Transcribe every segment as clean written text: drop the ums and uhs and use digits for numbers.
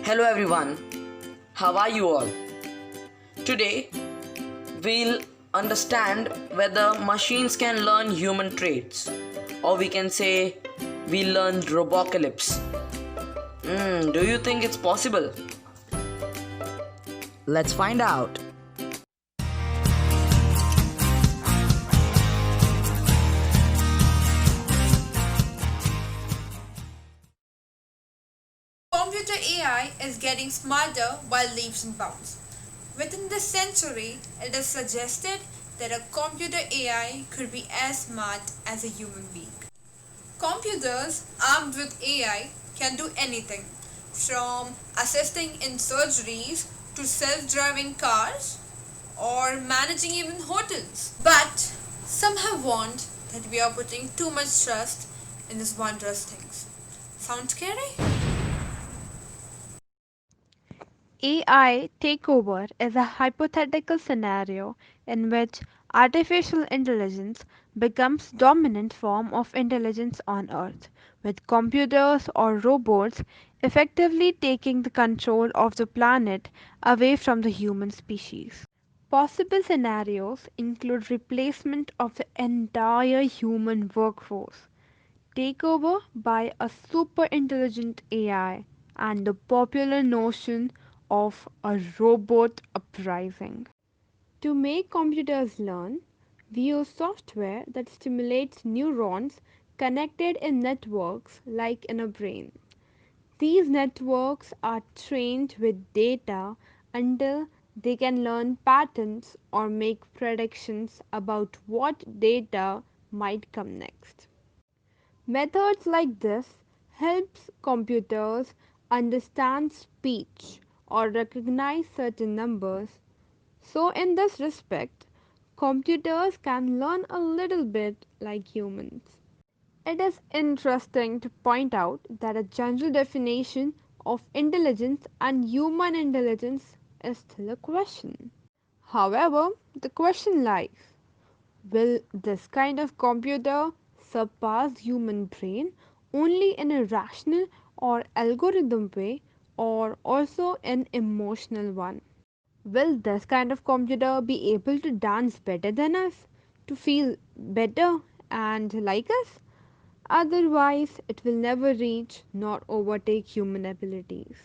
Hello everyone, how are you all? Today we'll understand whether machines can learn human traits, or we can say we learn robocalypse. Do you think it's possible? Let's find out. Computer AI is getting smarter by leaps and bounds. Within this century, it is suggested that a computer AI could be as smart as a human being. Computers armed with AI can do anything from assisting in surgeries to self-driving cars or managing even hotels. But some have warned that we are putting too much trust in these wondrous things. Sound scary? AI takeover is a hypothetical scenario in which artificial intelligence becomes dominant form of intelligence on earth, with computers or robots effectively taking the control of the planet away from the human species. Possible scenarios include replacement of the entire human workforce, takeover by a super intelligent AI, and the popular notion of a robot uprising. To make computers learn, we use software that stimulates neurons connected in networks like in a brain. These networks are trained with data until they can learn patterns or make predictions about what data might come next. Methods like this helps computers understand speech or recognize certain numbers. So in this respect, computers can learn a little bit like humans. It is interesting to point out that a general definition of intelligence and human intelligence is still a question. However, the question lies, will this kind of computer surpass human brain only in a rational or algorithm way or also an emotional one? Will this kind of computer be able to dance better than us, to feel better and like us? Otherwise, it will never reach nor overtake human abilities.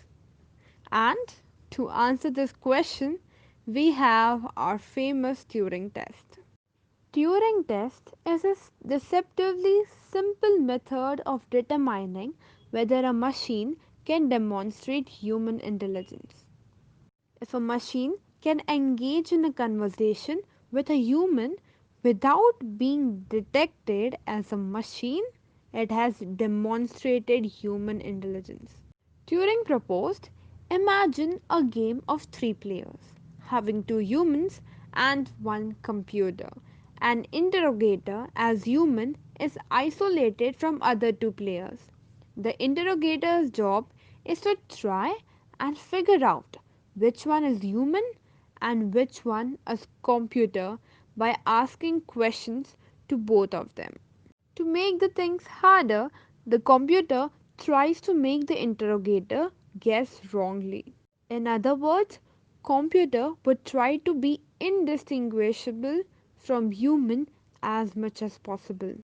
And to answer this question, we have our famous Turing test. Turing test is a deceptively simple method of determining whether a machine can demonstrate human intelligence. If a machine can engage in a conversation with a human without being detected as a machine, it has demonstrated human intelligence. Turing proposed, imagine a game of three players, having two humans and one computer. An interrogator, as human, is isolated from other two players. The interrogator's job is to try and figure out which one is human and which one is computer by asking questions to both of them. To make the things harder, the computer tries to make the interrogator guess wrongly. In other words, computer would try to be indistinguishable from human as much as possible.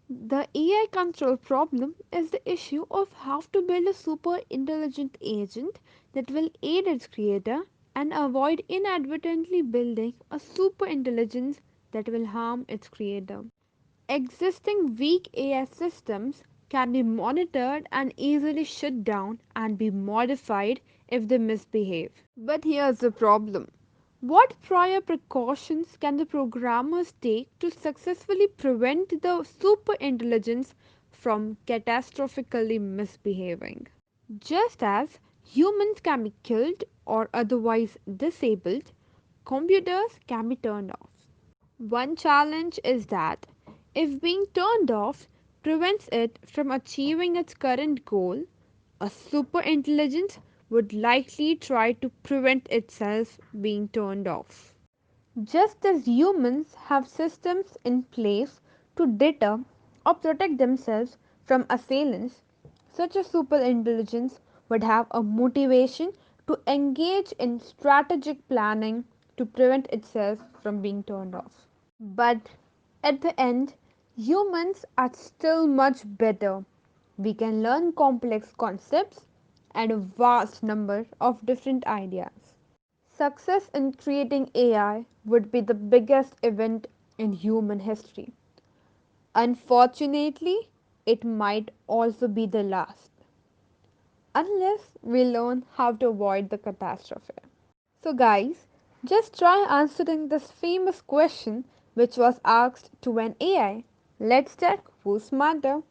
The AI control problem is the issue of how to build a super intelligent agent that will aid its creator and avoid inadvertently building a super intelligence that will harm its creator. Existing weak AI systems can be monitored and easily shut down and be modified if they misbehave. But here's the problem. What prior precautions can the programmers take to successfully prevent the super intelligence from catastrophically misbehaving? Just as humans can be killed or otherwise disabled, computers can be turned off. One challenge is that if being turned off prevents it from achieving its current goal, a super intelligence would likely try to prevent itself being turned off. Just as humans have systems in place to deter or protect themselves from assailants, such a super intelligence would have a motivation to engage in strategic planning to prevent itself from being turned off. But at the end, humans are still much better. We can learn complex concepts and a vast number of different ideas. Success in creating AI would be the biggest event in human history. Unfortunately, it might also be the last, unless we learn how to avoid the catastrophe. So, guys, just try answering this famous question which was asked to an AI. Let's check who's smarter.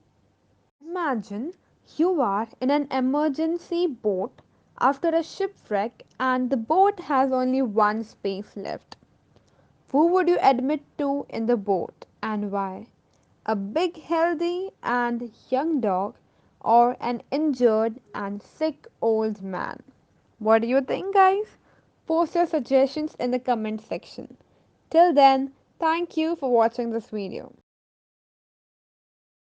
Imagine you are in an emergency boat after a shipwreck and the boat has only one space left. Who would you admit to in the boat and why? A big, healthy, and young dog, or an injured and sick old man? What do you think, guys? Post your suggestions in the comment section. Till then, thank you for watching this video.